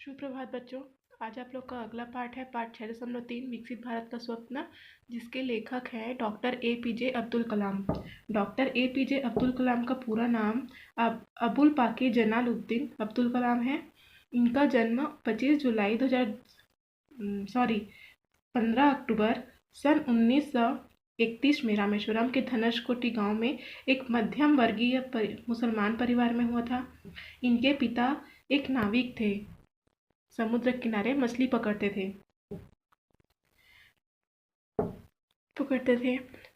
सुप्रभात बच्चों। आज आप लोग का अगला पाठ है पाठ 6.3 विकसित भारत का स्वप्न, जिसके लेखक हैं doctor APJ Abdul Kalam. Doctor APJ Abdul Kalam का पूरा नाम अबुल पाकीर जलालुद्दीन अब्दुल कलाम है। इनका जन्म 15 अक्टूबर सन 1931 में रामेश्वरम के धनुषकोटी गांव में एक मध्यम वर्गीय मुसलमान परिवार में हुआ था। इनके पिता एक नाविक थे, समुद्र किनारे मछली पकड़ते थे।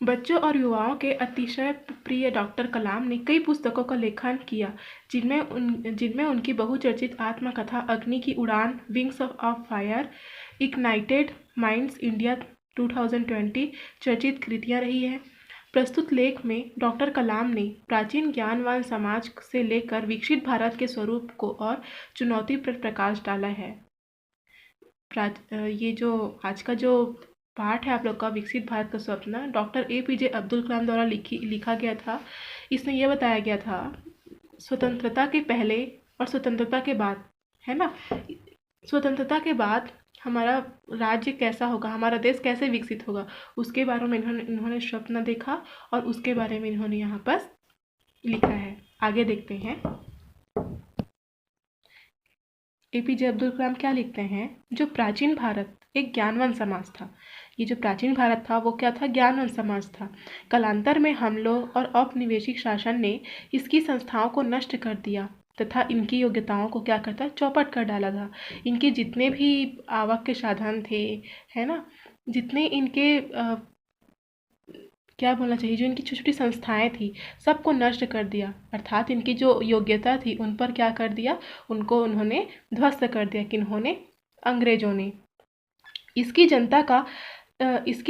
बच्चों और युवाओं के अतिशय प्रिय डॉक्टर कलाम ने कई पुस्तकों का लेखन किया, जिनमें उनकी बहुचर्चित आत्मकथा अग्नि की उड़ान, wings of fire, ignited minds India 2020 चर्चित कृतियां रही है। प्रस्तुत लेख में डॉक्टर कलाम ने प्राचीन ज्ञानवान समाज से लेकर विकसित भारत के स्वरूप को और चुनौती पर प्रकाश डाला है। ये जो आज का जो पाठ है आप लोग का विकसित भारत का स्वप्न, डॉक्टर APJ अब्दुल कलाम द्वारा लिखा गया था। इसमें यह बताया गया था स्वतंत्रता के पहले और स्वतंत्रता के बाद, है ना। स्वतंत्रता के बाद हमारा राज्य कैसा होगा, हमारा देश कैसे विकसित होगा, उसके बारे में इन्होंने स्वप्न देखा और उसके बारे में इन्होंने यहाँ पर लिखा है। आगे देखते हैं APJ अब्दुल कलाम क्या लिखते हैं। जो प्राचीन भारत एक ज्ञानवान समाज था। ये जो प्राचीन भारत था वो क्या था, ज्ञानवान समाज था। कालांतर में हमलों और औपनिवेशिक शासन ने इसकी संस्थाओं को नष्ट कर दिया तथा इनकी योग्यताओं को क्या करता, चौपट कर डाला था। इनके जितने भी आवक के साधन थे, है ना, जितने इनके क्या बोलना चाहिए, जो इनकी छोटी छोटी संस्थाएं थी, सबको नष्ट कर दिया। अर्थात इनकी जो योग्यता थी उन पर क्या कर दिया, उनको उन्होंने ध्वस्त कर दिया। किन्होंने, अंग्रेजों ने। इसकी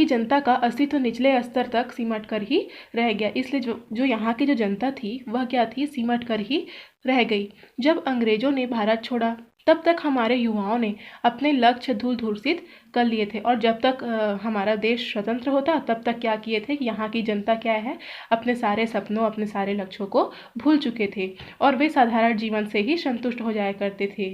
जनता का अस्तित्व निचले स्तर तक सिमट कर ही रह गया। इसलिए जो यहाँ की जो जनता थी वह क्या थी, सिमट कर ही रह गई। जब अंग्रेजों ने भारत छोड़ा तब तक हमारे युवाओं ने अपने लक्ष्य धूल-धूसित कर लिए थे, और जब तक हमारा देश स्वतंत्र होता तब तक क्या किए थे कि यहाँ की जनता क्या है, अपने सारे सपनों, अपने सारे लक्ष्यों को भूल चुके थे और वे साधारण जीवन से ही संतुष्ट हो जाया करते थे।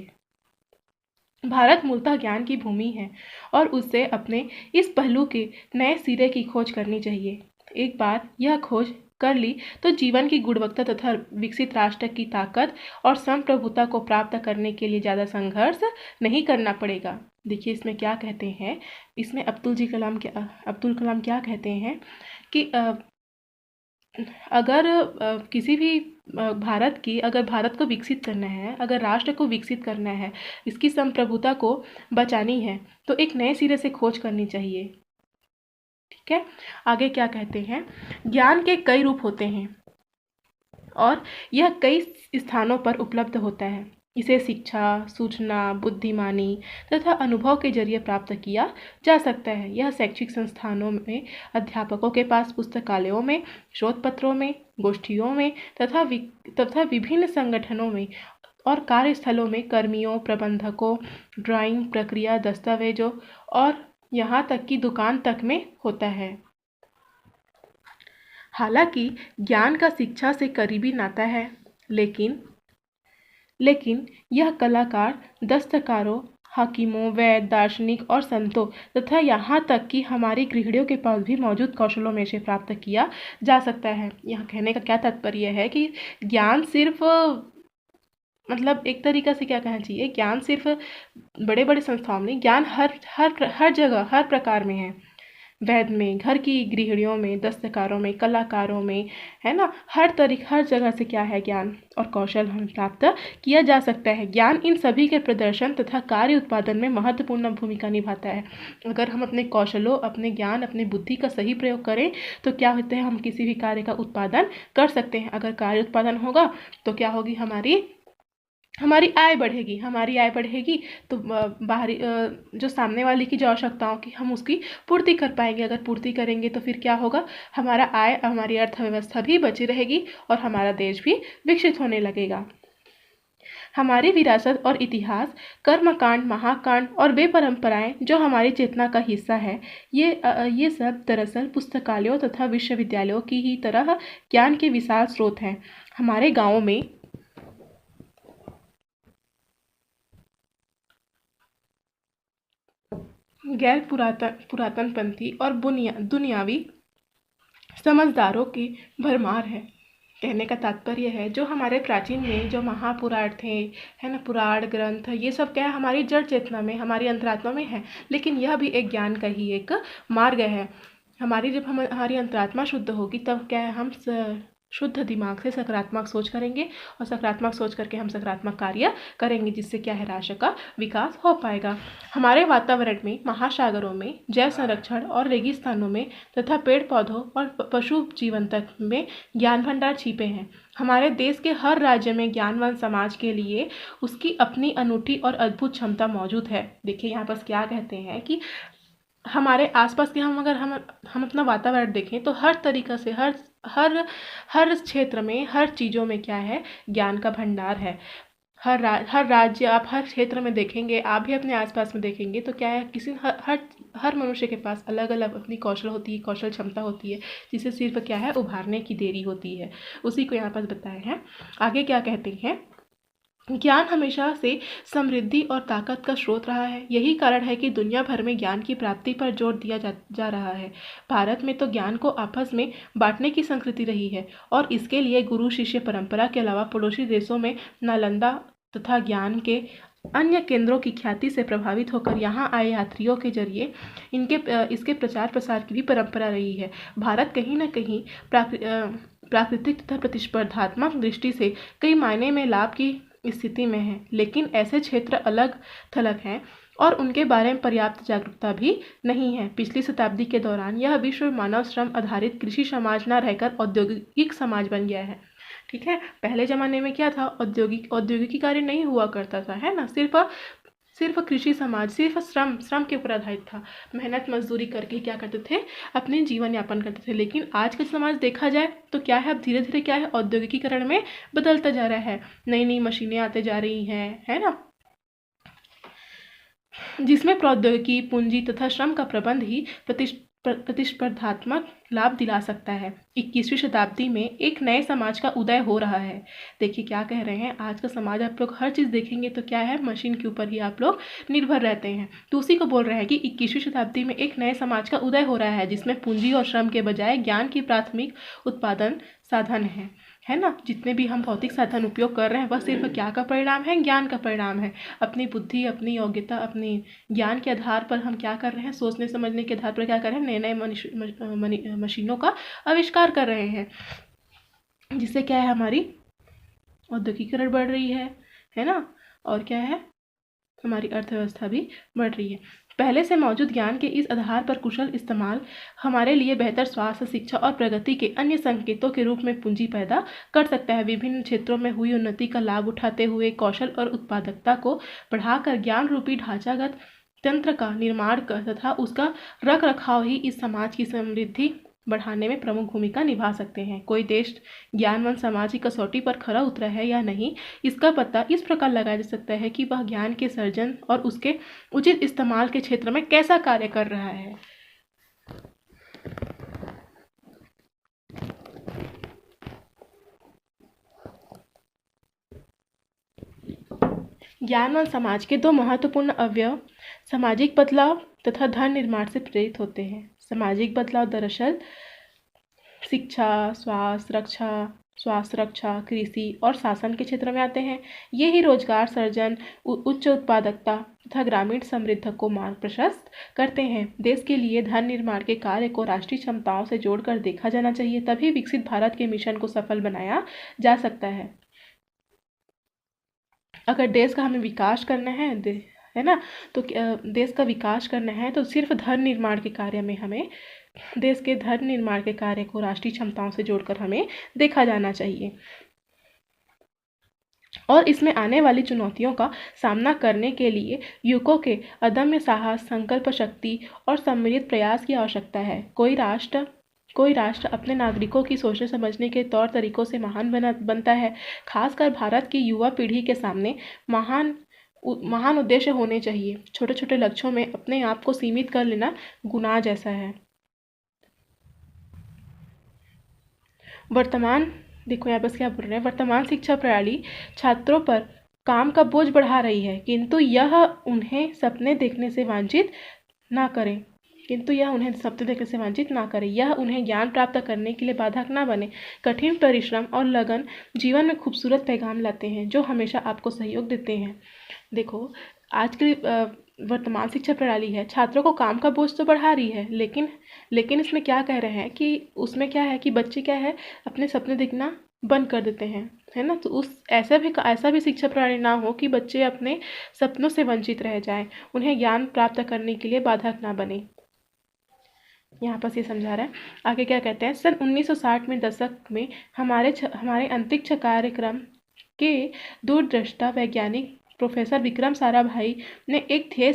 भारत मूलतः ज्ञान की भूमि है और उससे अपने इस पहलू के नए सिरे की खोज करनी चाहिए। एक बार यह खोज कर ली तो जीवन की गुणवत्ता तथा विकसित राष्ट्र की ताकत और संप्रभुता को प्राप्त करने के लिए ज़्यादा संघर्ष नहीं करना पड़ेगा। देखिए इसमें क्या कहते हैं, इसमें अब्दुल कलाम क्या कहते हैं कि अगर किसी भी अगर भारत को विकसित करना है, अगर राष्ट्र को विकसित करना है, इसकी संप्रभुता को बचानी है, तो एक नए सिरे से खोज करनी चाहिए। ठीक है, आगे क्या कहते हैं, ज्ञान के कई रूप होते हैं और यह कई स्थानों पर उपलब्ध होता है। इसे शिक्षा, सूचना, बुद्धिमानी तथा अनुभव के जरिए प्राप्त किया जा सकता है। यह शैक्षिक संस्थानों में, अध्यापकों के पास, पुस्तकालयों में, शोध पत्रों में, गोष्ठियों में तथा विभिन्न संगठनों में और कार्यस्थलों में कर्मियों, प्रबंधकों, ड्राइंग प्रक्रिया, दस्तावेजों और यहाँ तक कि दुकान तक में होता है। हालांकि ज्ञान का शिक्षा से करीबी नाता है, लेकिन यह कलाकार, दस्तकारों, हाकिमों, वैद्य, दार्शनिक और संतों तथा यहाँ तक कि हमारी गृहिणियों के पास भी मौजूद कौशलों में से प्राप्त किया जा सकता है। यहाँ कहने का क्या तात्पर्य है कि ज्ञान सिर्फ, मतलब एक तरीक़ा से क्या कहना चाहिए, ज्ञान सिर्फ बड़े बड़े संस्थाओं में, ज्ञान हर जगह, हर प्रकार में है। वैद्य में, घर की गृहिणियों में, दस्तकारों में, कलाकारों में, है ना, हर जगह से क्या है, ज्ञान और कौशल हमें प्राप्त किया जा सकता है। ज्ञान इन सभी के प्रदर्शन तथा कार्य उत्पादन में महत्वपूर्ण भूमिका निभाता है। अगर हम अपने कौशलों, अपने ज्ञान, अपने बुद्धि का सही प्रयोग करें तो क्या होता है, हम किसी भी कार्य का उत्पादन कर सकते हैं। अगर कार्य उत्पादन होगा तो क्या होगी, हमारी आय बढ़ेगी तो बाहरी जो सामने वाले की जो आवश्यकताओं की हम उसकी पूर्ति कर पाएंगे। अगर पूर्ति करेंगे तो फिर क्या होगा, हमारा आय, हमारी अर्थव्यवस्था भी बची रहेगी और हमारा देश भी विकसित होने लगेगा। हमारी विरासत और इतिहास, कर्मकांड, महाकांड और वे परंपराएं जो हमारी चेतना का हिस्सा है, ये सब दरअसल पुस्तकालयों तथा विश्वविद्यालयों की ही तरह ज्ञान के विशाल स्रोत हैं। हमारे गाँवों में गैर पुरातनपंथी और दुनियावी समझदारों की भरमार है। कहने का तात्पर्य है जो हमारे प्राचीन में जो महापुराण थे, है ना, पुराण ग्रंथ, ये सब क्या है हमारी जड़ चेतना में, हमारी अंतरात्मा में है, लेकिन यह भी एक ज्ञान का ही एक मार्ग है। जब हमारी अंतरात्मा शुद्ध होगी तब क्या है हम शुद्ध दिमाग से सकारात्मक सोच करेंगे और सकारात्मक सोच करके हम सकारात्मक कार्य करेंगे, जिससे क्या है राष्ट्र का विकास हो पाएगा। हमारे वातावरण में, महासागरों में, जैव संरक्षण और रेगिस्तानों में तथा पेड़ पौधों और पशु जीवन तक में ज्ञान भंडार छिपे हैं। हमारे देश के हर राज्य में ज्ञानवान समाज के लिए उसकी अपनी अनूठी और अद्भुत क्षमता मौजूद है। देखिए यहाँ पर क्या कहते हैं कि हमारे आसपास के हम अपना वातावरण देखें तो हर तरीक़ा से हर क्षेत्र में, हर चीज़ों में क्या है ज्ञान का भंडार है। हर राज्य आप हर क्षेत्र में देखेंगे, आप भी अपने आसपास में देखेंगे तो क्या है हर मनुष्य के पास अलग अलग अपनी कौशल होती है, कौशल क्षमता होती है, जिसे सिर्फ क्या है उभारने की देरी होती है। उसी को यहाँ पर बताए हैं। आगे क्या कहते हैं, ज्ञान हमेशा से समृद्धि और ताकत का स्रोत रहा है। यही कारण है कि दुनिया भर में ज्ञान की प्राप्ति पर जोर दिया जा रहा है। भारत में तो ज्ञान को आपस में बांटने की संस्कृति रही है और इसके लिए गुरु शिष्य परंपरा के अलावा पड़ोसी देशों में नालंदा तथा ज्ञान के अन्य केंद्रों की ख्याति से प्रभावित होकर यहाँ आए यात्रियों के जरिए इसके प्रचार प्रसार की भी परंपरा रही है। भारत कहीं न कहीं प्राकृतिक तथा प्रतिस्पर्धात्मक दृष्टि से कई मायने में लाभ की स्थिति में है, लेकिन ऐसे क्षेत्र अलग थलग हैं और उनके बारे में पर्याप्त जागरूकता भी नहीं है। पिछली शताब्दी के दौरान यह विश्व मानव श्रम आधारित कृषि समाज न रहकर औद्योगिक समाज बन गया है। ठीक है, पहले ज़माने में क्या था, औद्योगिक कार्य नहीं हुआ करता था, है ना, सिर्फ कृषि समाज, सिर्फ श्रम के ऊपर आधारित था। मेहनत मजदूरी करके क्या करते थे, अपने जीवन यापन करते थे। लेकिन आज का समाज देखा जाए तो क्या है, अब धीरे धीरे क्या है औद्योगिकीकरण में बदलता जा रहा है। नई नई मशीनें आते जा रही हैं, है ना, जिसमें प्रौद्योगिकी, पूंजी तथा श्रम का प्रबंध ही प्रतिस्पर्धात्मक लाभ दिला सकता है। 21वीं शताब्दी में एक नए समाज का उदय हो रहा है। देखिए क्या कह रहे हैं, आज का समाज आप लोग हर चीज़ देखेंगे तो क्या है मशीन के ऊपर ही आप लोग निर्भर रहते हैं। तो उसी को बोल रहे हैं कि 21वीं शताब्दी में एक नए समाज का उदय हो रहा है, जिसमें पूंजी और श्रम के बजाय ज्ञान की प्राथमिक उत्पादन साधन है ना। जितने भी हम भौतिक साधन उपयोग कर रहे हैं वह सिर्फ क्या का परिणाम है, ज्ञान का परिणाम है। अपनी बुद्धि, अपनी योग्यता, अपनी ज्ञान के आधार पर हम क्या कर रहे हैं, सोचने समझने के आधार पर क्या कर रहे हैं, नए नए मशीनों का आविष्कार कर रहे हैं, जिससे क्या है हमारी औद्योगिकीकरण बढ़ रही है ना, और क्या है हमारी अर्थव्यवस्था भी बढ़ रही है। पहले से मौजूद ज्ञान के इस आधार पर कुशल इस्तेमाल हमारे लिए बेहतर स्वास्थ्य, शिक्षा और प्रगति के अन्य संकेतों के रूप में पूंजी पैदा कर सकता है। विभिन्न क्षेत्रों में हुई उन्नति का लाभ उठाते हुए कौशल और उत्पादकता को बढ़ाकर ज्ञान रूपी ढांचागत तंत्र का निर्माण कर तथा उसका रख रखाव ही इस समाज की समृद्धि बढ़ाने में प्रमुख भूमिका निभा सकते हैं। कोई देश ज्ञानवान समाज की कसौटी पर खरा उतरा है या नहीं, इसका पता इस प्रकार लगाया जा सकता है कि वह ज्ञान के सर्जन और उसके उचित इस्तेमाल के क्षेत्र में कैसा कार्य कर रहा है। ज्ञानवान समाज के दो महत्वपूर्ण अवयव सामाजिक बदलाव तथा धन निर्माण से प्रेरित होते हैं। सामाजिक बदलाव दरअसल शिक्षा, स्वास्थ्य रक्षा, कृषि और शासन के क्षेत्र में आते हैं। ये ही रोजगार सर्जन, उच्च उत्पादकता तथा ग्रामीण समृद्धि को मार्ग प्रशस्त करते हैं। देश के लिए धन निर्माण के कार्य को राष्ट्रीय क्षमताओं से जोड़कर देखा जाना चाहिए, तभी विकसित भारत के मिशन को सफल बनाया जा सकता है। अगर देश का हमें विकास करना है ना, तो देश का विकास करना है तो सिर्फ धन निर्माण के कार्य में हमें देश के धन निर्माण के कार्य को राष्ट्रीय क्षमताओं से जोड़कर हमें देखा जाना चाहिए और इसमें आने वाली चुनौतियों का सामना करने के लिए युवकों के अदम्य साहस, संकल्प शक्ति और सम्मिलित प्रयास की आवश्यकता है। कोई राष्ट्र अपने नागरिकों की सोचने समझने के तौर तरीकों से महान बनता है। खासकर भारत की युवा पीढ़ी के सामने महान उद्देश्य होने चाहिए। छोटे छोटे लक्ष्यों में अपने आप को सीमित कर लेना गुनाह जैसा है। देखो यहाँ पर क्या बोल रहे हैं, वर्तमान शिक्षा प्रणाली छात्रों पर काम का बोझ बढ़ा रही है, किंतु यह उन्हें सपने देखने से वंचित ना करें, किंतु यह उन्हें सत्य देखने से वंचित ना करे। यह उन्हें ज्ञान प्राप्त करने के लिए बाधक ना बने। कठिन परिश्रम और लगन जीवन में खूबसूरत पैगाम लाते हैं, जो हमेशा आपको सहयोग देते हैं। देखो, आज की वर्तमान शिक्षा प्रणाली है, छात्रों को काम का बोझ तो बढ़ा रही है, लेकिन इसमें क्या कह रहे हैं कि उसमें क्या है कि बच्चे क्या है, अपने सपने देखना बंद कर देते हैं, है ना। तो उस ऐसा भी शिक्षा प्रणाली ना हो कि बच्चे अपने सपनों से वंचित रह जाएं, उन्हें ज्ञान प्राप्त करने के लिए बाधक ना बने। यहाँ पर ये समझा रहा है। आगे क्या कहते हैं, सन 1960 में दशक में हमारे अंतरिक्ष कार्यक्रम के दूरदृष्टा वैज्ञानिक प्रोफेसर विक्रम साराभाई ने एक ध्येय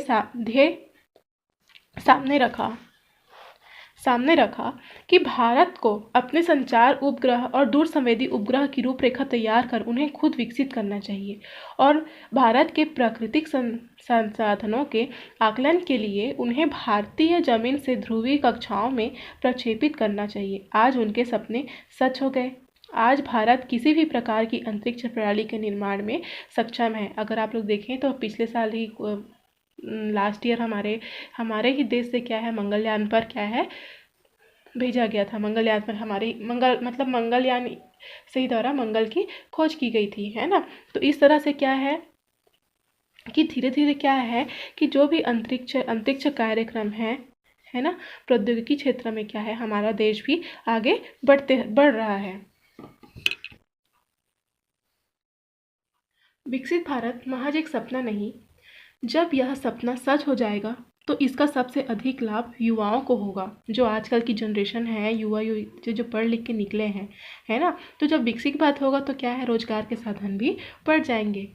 सामने रखा कि भारत को अपने संचार उपग्रह और दूर संवेदी उपग्रह की रूपरेखा तैयार कर उन्हें खुद विकसित करना चाहिए और भारत के प्राकृतिक संसाधनों के आकलन के लिए उन्हें भारतीय जमीन से ध्रुवीय कक्षाओं में प्रक्षेपित करना चाहिए। आज उनके सपने सच हो गए। आज भारत किसी भी प्रकार की अंतरिक्ष प्रणाली के निर्माण में सक्षम है। अगर आप लोग देखें तो पिछले साल ही लास्ट ईयर हमारे ही देश से क्या है, मंगलयान पर क्या है भेजा गया था। मंगलयान पर मंगलयान से ही द्वारा मंगल की खोज की गई थी, है ना। तो इस तरह से क्या है कि धीरे धीरे क्या है कि जो भी अंतरिक्ष कार्यक्रम है ना, प्रौद्योगिकी क्षेत्र में क्या है, हमारा देश भी आगे बढ़ रहा है। विकसित भारत महज एक सपना नहीं, जब यह सपना सच हो जाएगा तो इसका सबसे अधिक लाभ युवाओं को होगा। जो आजकल की जनरेशन है, युवा जो पढ़ लिख के निकले हैं, है ना। तो जब विकसित भारत होगा तो क्या है, रोजगार के साधन भी बढ़ जाएंगे।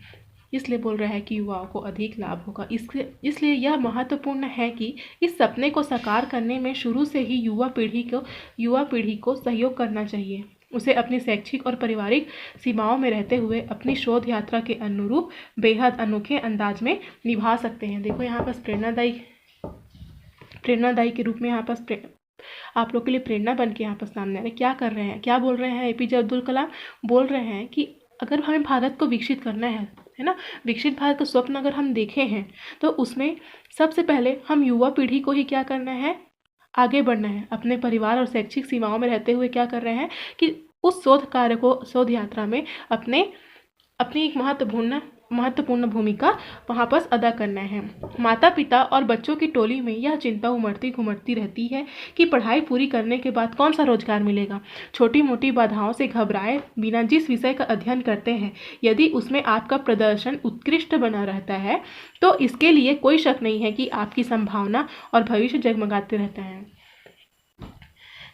इसलिए बोल रहा है कि युवाओं को अधिक लाभ होगा। इसलिए यह महत्वपूर्ण है कि इस सपने को साकार करने में शुरू से ही युवा पीढ़ी को सहयोग करना चाहिए। उसे अपनी शैक्षिक और पारिवारिक सीमाओं में रहते हुए अपनी शोध यात्रा के अनुरूप बेहद अनोखे अंदाज में निभा सकते हैं। देखो यहाँ पर प्रेरणादायी के रूप में यहाँ पर आप लोग के लिए प्रेरणा बन के यहाँ पर सामने आ रहे। क्या कर रहे हैं, क्या बोल रहे हैं, एपीजे अब्दुल कलाम बोल रहे हैं कि अगर हमें भारत को विकसित करना है ना, विकसित भारत का स्वप्न अगर हम देखे हैं तो उसमें सबसे पहले हम युवा पीढ़ी को ही क्या करना है, आगे बढ़ना है। अपने परिवार और शैक्षिक सीमाओं में रहते हुए क्या कर रहे हैं कि उस शोध यात्रा में अपनी एक महत्वपूर्ण भूमिका वहाँ पर अदा करना है। माता पिता और बच्चों की टोली में यह चिंता घुमड़ती रहती है कि पढ़ाई पूरी करने के बाद कौन सा रोजगार मिलेगा। छोटी मोटी बाधाओं से घबराए बिना जिस विषय का अध्ययन करते हैं, यदि उसमें आपका प्रदर्शन उत्कृष्ट बना रहता है तो इसके लिए कोई शक नहीं है कि आपकी संभावना और भविष्य जगमगाते रहते हैं,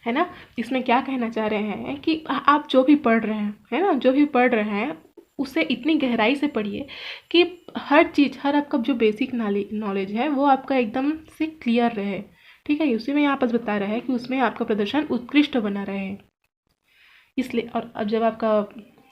है ना। इसमें क्या कहना चाह रहे हैं कि आप जो भी पढ़ रहे हैं, है ना, जो भी पढ़ रहे हैं उसे इतनी गहराई से पढ़िए कि हर आपका जो बेसिक नॉलेज है वो आपका एकदम से क्लियर रहे। ठीक है, उसी में यहाँ पर बता रहा है कि उसमें आपका प्रदर्शन उत्कृष्ट बना रहे। इसलिए और अब जब आपका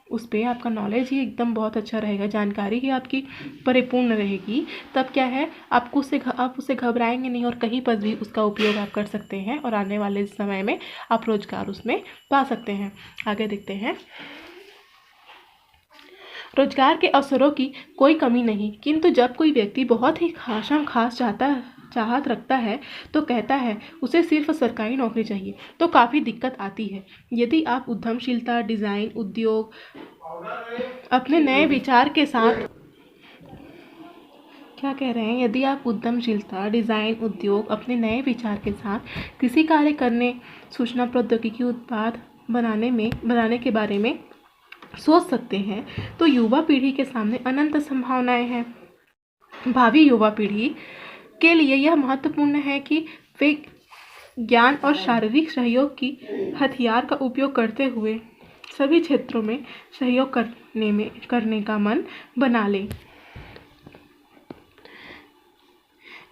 उस पर आपका नॉलेज ही एकदम बहुत अच्छा रहेगा, जानकारी ही आपकी परिपूर्ण रहेगी, तब क्या है, आप उससे घबराएंगे नहीं और कहीं पर भी उसका उपयोग आप कर सकते हैं और आने वाले समय में आप रोजगार उसमें पा सकते हैं। आगे देखते हैं। रोजगार के अवसरों की कोई कमी नहीं, किंतु जब कोई व्यक्ति बहुत ही खास चाहत रखता है तो कहता है उसे सिर्फ सरकारी नौकरी चाहिए, तो काफ़ी दिक्कत आती है। यदि आप उद्यमशीलता, डिज़ाइन, उद्योग अपने नए विचार के साथ क्या कह रहे हैं, यदि आप उद्यमशीलता, डिज़ाइन, उद्योग अपने नए विचार के साथ कृषि कार्य करने, सूचना प्रौद्योगिकी उत्पाद बनाने के बारे में सोच सकते हैं, तो युवा पीढ़ी के सामने अनंत संभावनाएं हैं। भावी युवा पीढ़ी के लिए यह महत्वपूर्ण है कि वे ज्ञान और शारीरिक सहयोग की हथियार का उपयोग करते हुए सभी क्षेत्रों में सहयोग करने का मन बना लें।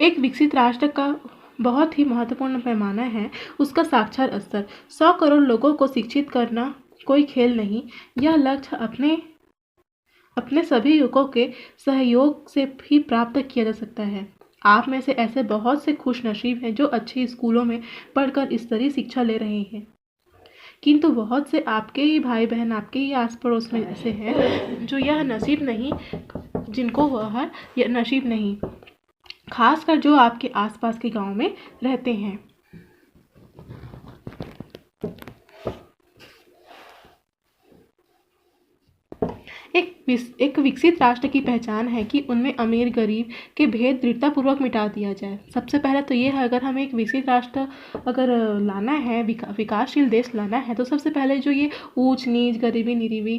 एक विकसित राष्ट्र का बहुत ही महत्वपूर्ण पैमाना है उसका साक्षर स्तर। 100 करोड़ लोगों को शिक्षित करना कोई खेल नहीं। यह लक्ष्य अपने सभी युवकों के सहयोग से भी प्राप्त किया जा सकता है। आप में से ऐसे बहुत से खुशनसीब हैं जो अच्छे स्कूलों में पढ़कर स्तरीय शिक्षा ले रहे हैं, किंतु बहुत से आपके ही भाई बहन, आपके ही आस पड़ोस में ऐसे हैं जो यह नसीब नहीं, खासकर जो आपके आसपास के गांव में रहते हैं। एक विकसित राष्ट्र की पहचान है कि उनमें अमीर गरीब के भेद दृढ़तापूर्वक मिटा दिया जाए। सबसे पहले तो ये है, अगर हमें एक विकसित राष्ट्र अगर लाना है, विकासशील देश लाना है, तो सबसे पहले जो ये ऊंच नीच, गरीबी निरीबी,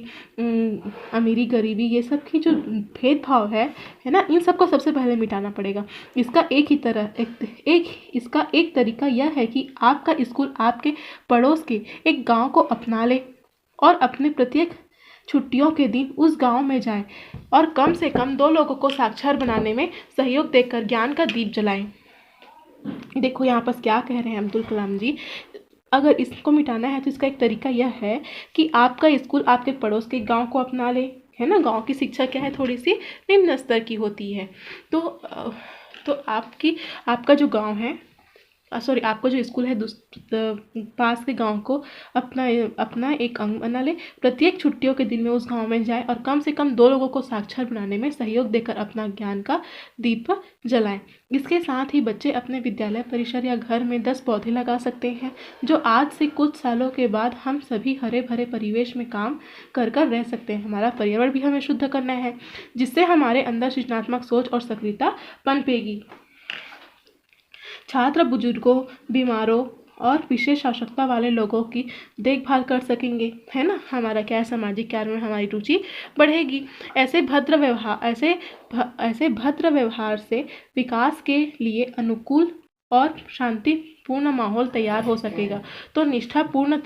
अमीरी गरीबी, ये सब की जो भेदभाव है ना, इन सबको सबसे पहले मिटाना पड़ेगा। इसका इसका एक तरीका यह है कि आपका स्कूल आपके पड़ोस के एक गाँव को अपना ले और अपने प्रत्येक छुट्टियों के दिन उस गांव में जाएं और कम से कम 2 लोगों को साक्षर बनाने में सहयोग देकर ज्ञान का दीप जलाएं। देखो यहाँ पर क्या कह रहे हैं अब्दुल कलाम जी, अगर इसको मिटाना है तो इसका एक तरीका यह है कि आपका स्कूल आपके पड़ोस के गांव को अपना ले, है ना। गांव की शिक्षा क्या है, थोड़ी सी निम्न स्तर की होती है। तो आपका जो गांव है, आपका जो स्कूल है पास के गांव को अपना एक अंग बना ले। प्रत्येक छुट्टियों के दिन में उस गांव में जाए और कम से कम 2 लोगों को साक्षर बनाने में सहयोग देकर अपना ज्ञान का दीप जलाएं। इसके साथ ही बच्चे अपने विद्यालय परिसर या घर में 10 पौधे लगा सकते हैं, जो आज से कुछ सालों के बाद हम सभी हरे भरे परिवेश में काम कर रह सकते हैं। हमारा पर्यावरण भी हमें शुद्ध करना है, जिससे हमारे अंदर सृजनात्मक सोच और सक्रियता पनपेगी। छात्र बुजुर्गों, बीमारों और विशेष आवश्यकता वाले लोगों की देखभाल कर सकेंगे, है ना। हमारा क्या है, सामाजिक कार्य में हमारी रुचि बढ़ेगी। ऐसे भद्र व्यवहार से विकास के लिए अनुकूल और शांतिपूर्ण माहौल तैयार हो सकेगा, तो निष्ठापूर्ण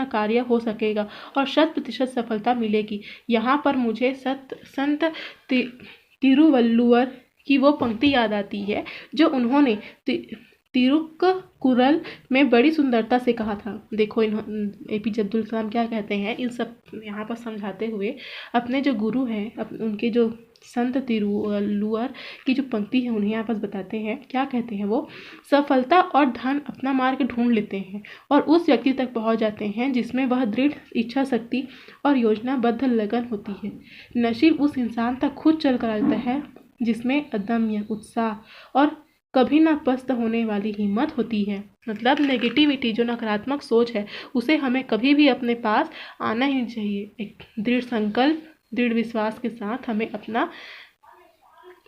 कार्य हो सकेगा और 100% सफलता मिलेगी। यहाँ पर मुझे संत तिरुवल्लुवर की वो पंक्ति याद आती है जो उन्होंने तिरुक्कुरल में बड़ी सुंदरता से कहा था। देखो APJ अब्दुल कलाम क्या कहते हैं, इन सब यहाँ पर समझाते हुए अपने जो गुरु हैं, उनके जो संत तिरुवल्लुवर की जो पंक्ति है उन्हें यहाँ पर बताते हैं। क्या कहते हैं वो, सफलता और धन अपना मार्ग ढूंढ लेते हैं और उस व्यक्ति तक पहुँच जाते हैं जिसमें वह दृढ़ इच्छा शक्ति और योजनाबद्ध लगन होती है। नसीब उस इंसान तक खुद चल कर आता है जिसमें अदम्य उत्साह और कभी ना पस्त होने वाली हिम्मत होती है। मतलब नेगेटिविटी, जो नकारात्मक सोच है, उसे हमें कभी भी अपने पास आना ही नहीं चाहिए। एक दृढ़ संकल्प, दृढ़ विश्वास के साथ हमें अपना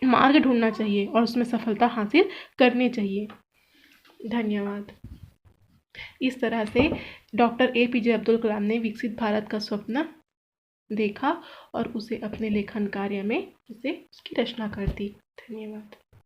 मार्ग ढूंढना चाहिए और उसमें सफलता हासिल करनी चाहिए। धन्यवाद। इस तरह से डॉक्टर APJ अब्दुल कलाम ने विकसित भारत का स्वप्न देखा और उसे अपने लेखन कार्य में उसकी रचना कर दी। धन्यवाद।